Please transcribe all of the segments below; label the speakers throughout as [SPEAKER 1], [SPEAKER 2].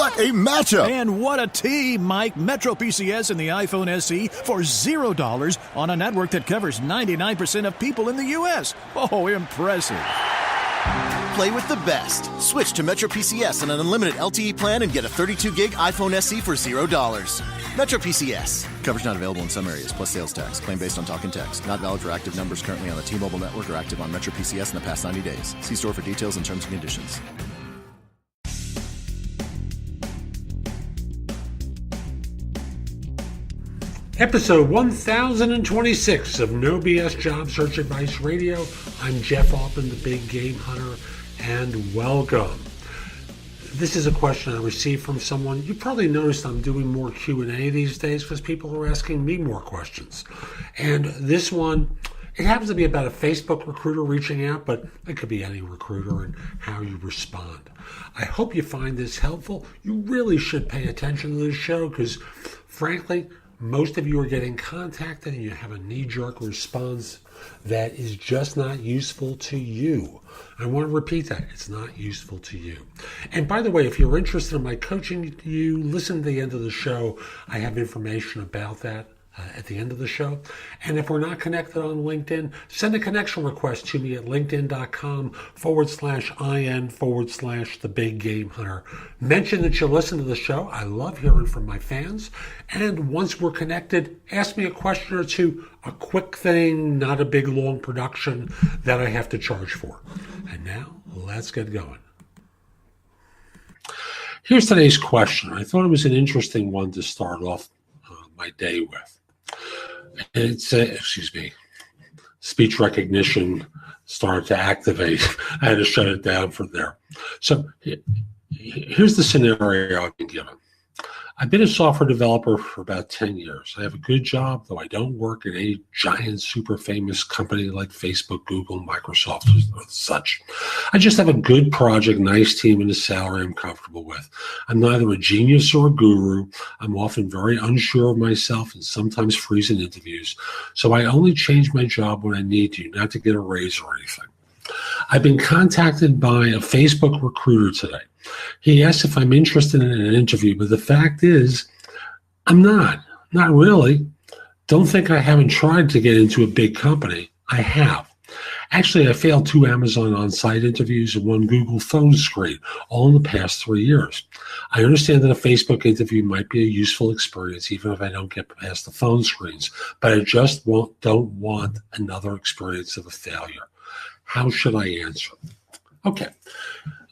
[SPEAKER 1] What a matchup!
[SPEAKER 2] And what a team, Mike. Metro PCS and the iPhone SE for $0 on a network that covers 99% of people in the U.S. Oh, impressive.
[SPEAKER 1] Play with the best. Switch to Metro PCS on an unlimited LTE plan and get a 32-gig iPhone SE for $0. Metro PCS. Coverage not available in some areas, plus sales tax. Claim based on talk and text. Not valid for active numbers currently on the T-Mobile network or active on Metro PCS in the past 90 days. See store for details and terms and conditions.
[SPEAKER 3] Episode 1026 of No BS Job Search Advice Radio. I'm Jeff Altman, the Big Game Hunter, and welcome. This is a question I received from someone. You probably noticed I'm doing more Q&A these days because people are asking me more questions. And this one, it happens to be about a Facebook recruiter reaching out, but it could be any recruiter and how you respond. I hope you find this helpful. You really should pay attention to this show because, frankly, most of you are getting contacted and you have a knee-jerk response that is just not useful to you. I want to repeat that. It's not useful to you. And by the way, if you're interested in my coaching you, listen to the end of the show. I have information about that at the end of the show. And if we're not connected on LinkedIn, send a connection request to me at linkedin.com/IN/the Big Game Hunter. Mention that you listen to the show. I love hearing from my fans. And once we're connected, ask me a question or two, a quick thing, not a big long production that I have to charge for. And now let's get going. Here's today's question. I thought it was an interesting one to start off my day with. It's speech recognition started to activate. I had to shut it down from there. So here's the scenario I've been given. I've been a software developer for about 10 years. I have a good job, though I don't work at any giant, super famous company like Facebook, Google, Microsoft, or such. I just have a good project, nice team, and a salary I'm comfortable with. I'm neither a genius or a guru. I'm often very unsure of myself and sometimes freeze in interviews. So I only change my job when I need to, not to get a raise or anything. I've been contacted by a Facebook recruiter today. He asked if I'm interested in an interview, but the fact is, I'm not really. Don't think I haven't tried to get into a big company. I have. Actually, I failed 2 Amazon on-site interviews and 1 Google phone screen, all in the past 3 years. I understand that a Facebook interview might be a useful experience, even if I don't get past the phone screens, but I just don't want another experience of a failure. How should I answer? Okay,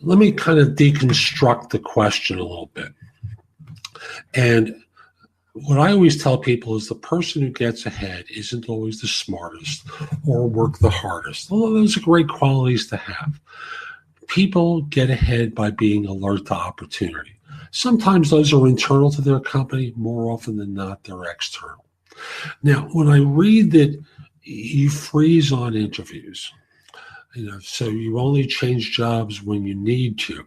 [SPEAKER 3] let me kind of deconstruct the question a little bit. And what I always tell people is the person who gets ahead isn't always the smartest or work the hardest, although those are great qualities to have. People get ahead by being alert to opportunity. Sometimes those are internal to their company. More often than not, they're external. Now, when I read that you freeze on interviews, so you only change jobs when you need to.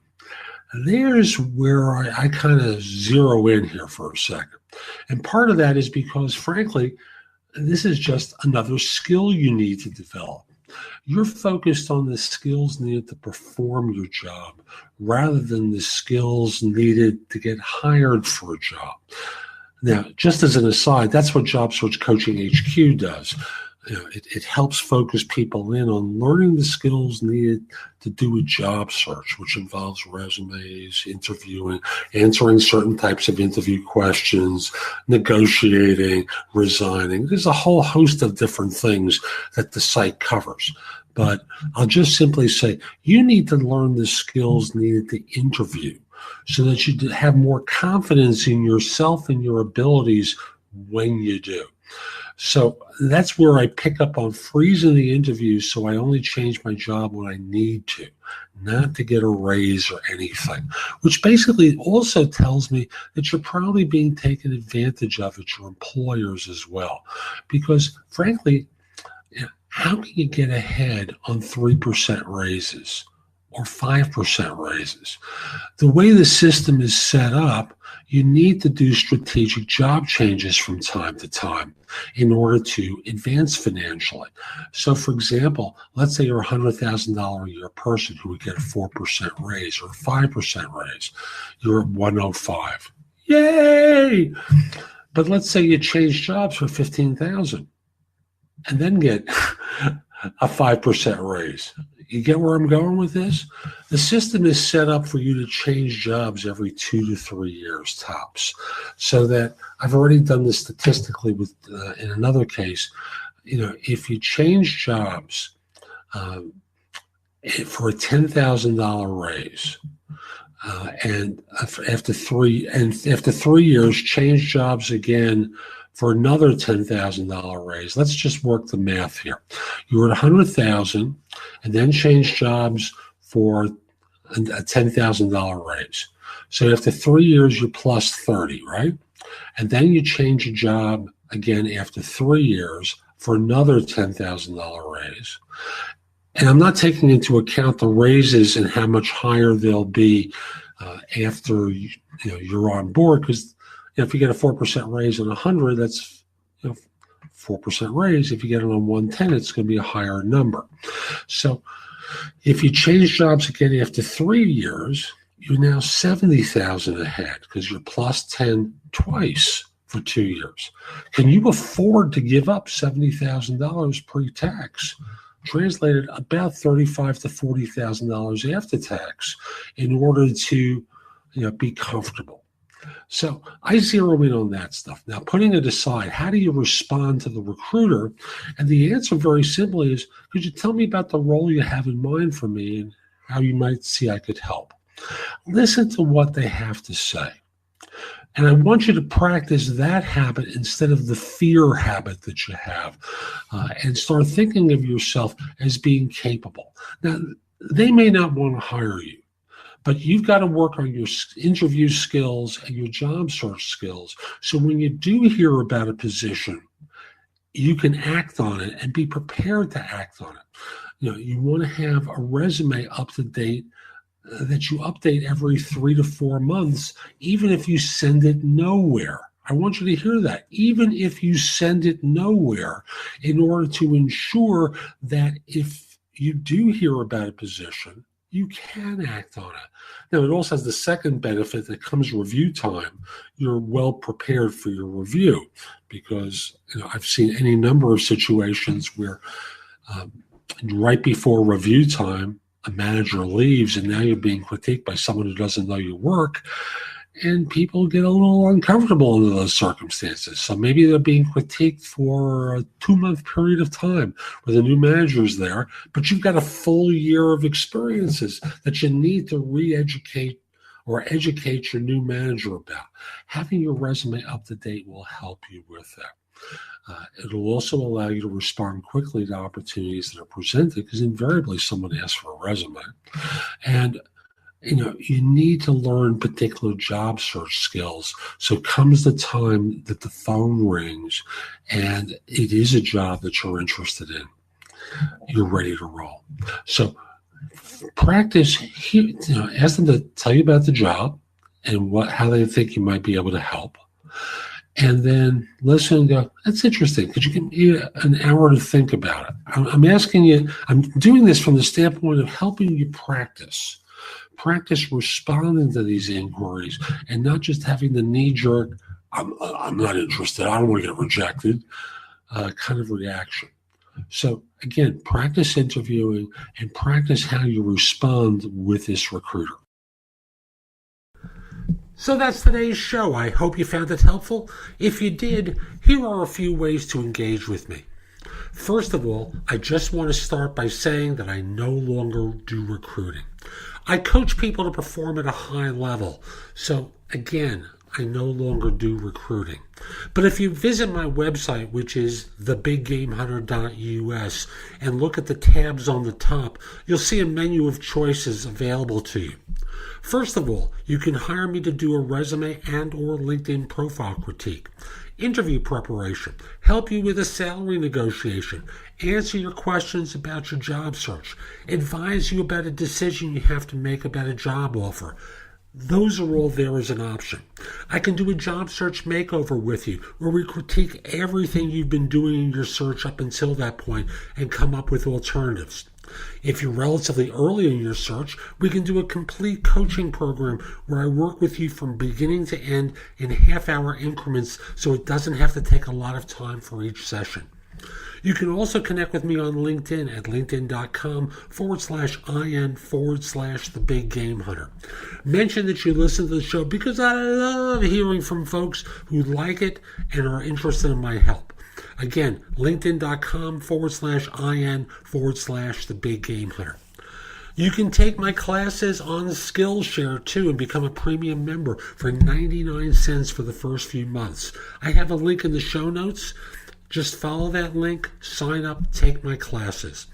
[SPEAKER 3] There's where I kind of zero in here for a second. And part of that is because, frankly, this is just another skill you need to develop. You're focused on the skills needed to perform your job rather than the skills needed to get hired for a job. Now, just as an aside, that's what Job Search Coaching HQ does. It helps focus people in on learning the skills needed to do a job search, which involves resumes, interviewing, answering certain types of interview questions, negotiating, resigning. There's a whole host of different things that the site covers. But I'll just simply say, you need to learn the skills needed to interview so that you have more confidence in yourself and your abilities when you do. So that's where I pick up on freezing the interviews, so I only change my job when I need to, not to get a raise or anything, which basically also tells me that you're probably being taken advantage of at your employers as well. Because frankly, how can you get ahead on 3% raises or 5% raises? The way the system is set up, you need to do strategic job changes from time to time in order to advance financially. So, for example, let's say you're a $100,000 a year person who would get a 4% raise or a 5% raise. You're at 105. Yay! But let's say you change jobs for $15,000 and then get a 5% raise. You get where I'm going with this? The system is set up for you to change jobs every 2 to 3 years tops. So that I've already done this statistically with in another case. If you change jobs for a $10,000 raise, and after 3 years, change jobs again for another $10,000 raise. Let's just work the math here. You were at $100,000 and then change jobs for a $10,000 raise. So after 3 years, you're plus 30, right? And then you change a job again after 3 years for another $10,000 raise. And I'm not taking into account the raises and how much higher they'll be after you're on board, because if you get a 4% raise on 100, that's 4% raise. If you get it on 110, it's going to be a higher number. So if you change jobs again after 3 years, you're now 70,000 ahead because you're plus 10 twice for 2 years. Can you afford to give up $70,000 pre-tax? Translated about $35,000 to $40,000 after tax in order to be comfortable. So I zero in on that stuff. Now, putting it aside, how do you respond to the recruiter? And the answer very simply is, could you tell me about the role you have in mind for me and how you might see I could help? Listen to what they have to say. And I want you to practice that habit instead of the fear habit that you have, and start thinking of yourself as being capable. Now, they may not want to hire you, but you've got to work on your interview skills and your job search skills. So when you do hear about a position, you can act on it and be prepared to act on it. You want to have a resume up to date that you update every 3 to 4 months, even if you send it nowhere. I want you to hear that. Even if you send it nowhere, in order to ensure that if you do hear about a position, you can act on it. Now, it also has the second benefit that comes review time. You're well prepared for your review, because I've seen any number of situations where right before review time, a manager leaves and now you're being critiqued by someone who doesn't know your work, and people get a little uncomfortable under those circumstances. So maybe they're being critiqued for a 2-month period of time where the new manager's there, but you've got a full year of experiences that you need to re-educate or educate your new manager about. Having your resume up to date will help you with that. It'll also allow you to respond quickly to opportunities that are presented, because invariably someone asks for a resume. And you need to learn particular job search skills. So comes the time that the phone rings and it is a job that you're interested in, you're ready to roll. So practice, ask them to tell you about the job and how they think you might be able to help. And then listen and go, that's interesting. Could you give me an hour to think about it? I'm asking you, I'm doing this from the standpoint of helping you practice responding to these inquiries and not just having the knee-jerk, I'm not interested, I don't want to get rejected, kind of reaction. So again, practice interviewing and practice how you respond with this recruiter. So that's today's show. I hope you found it helpful. If you did, here are a few ways to engage with me. First of all, I just want to start by saying that I no longer do recruiting. I coach people to perform at a high level. So again, I no longer do recruiting. But if you visit my website, which is thebiggamehunter.us, and look at the tabs on the top, you'll see a menu of choices available to you. First of all, you can hire me to do a resume and or LinkedIn profile critique, interview preparation, help you with a salary negotiation, answer your questions about your job search, advise you about a decision you have to make about a job offer, Those are all there as an option. I can do a job search makeover with you where we critique everything you've been doing in your search up until that point and come up with alternatives. If you're relatively early in your search, we can do a complete coaching program where I work with you from beginning to end in half-hour increments so it doesn't have to take a lot of time for each session. You can also connect with me on LinkedIn at linkedin.com/IN/The Big Game Hunter. Mention that you listen to the show because I love hearing from folks who like it and are interested in my help. Again, linkedin.com/IN/The Big Game Hunter. You can take my classes on Skillshare too and become a premium member for 99 cents for the first few months. I have a link in the show notes. Just follow that link, sign up, take my classes.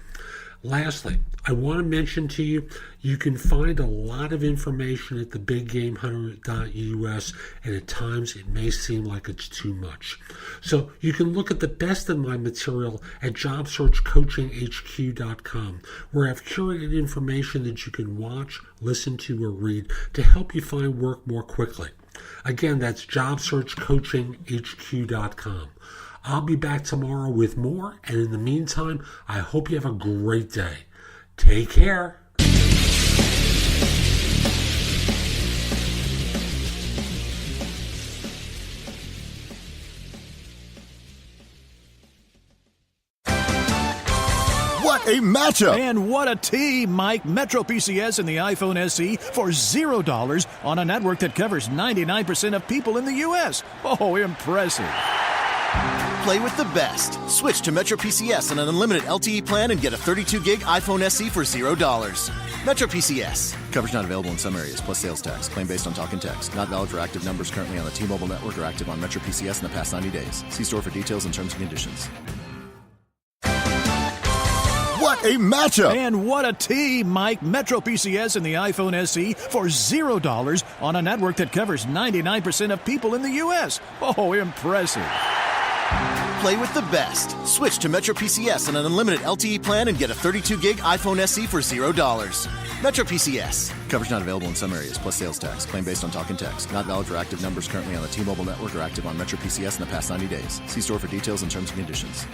[SPEAKER 3] Lastly, I want to mention to you, you can find a lot of information at thebiggamehunter.us, and at times it may seem like it's too much. So you can look at the best of my material at jobsearchcoachinghq.com, where I've curated information that you can watch, listen to, or read to help you find work more quickly. Again, that's jobsearchcoachinghq.com. I'll be back tomorrow with more, and in the meantime, I hope you have a great day. Take care.
[SPEAKER 1] What a matchup!
[SPEAKER 2] And what a team, Mike. Metro PCS and the iPhone SE for $0 on a network that covers 99% of people in the U.S. Oh, impressive.
[SPEAKER 1] Play with the best. Switch to Metro PCS on an unlimited LTE plan and get a 32-gig iPhone SE for $0. Metro PCS. Coverage not available in some areas, plus sales tax. Claim based on talk and text. Not valid for active numbers currently on the T-Mobile network or active on Metro PCS in the past 90 days. See store for details and terms and conditions. What a matchup!
[SPEAKER 2] And what a team, Mike. Metro PCS and the iPhone SE for $0 on a network that covers 99% of people in the U.S. Oh, impressive.
[SPEAKER 1] Play with the best. Switch to Metro PCS on an unlimited LTE plan and get a 32-gig iPhone SE for $0. Metro PCS. Coverage not available in some areas, plus sales tax. Claim based on talk and text. Not valid for active numbers currently on the T-Mobile network or active on Metro PCS in the past 90 days. See store for details and terms and conditions.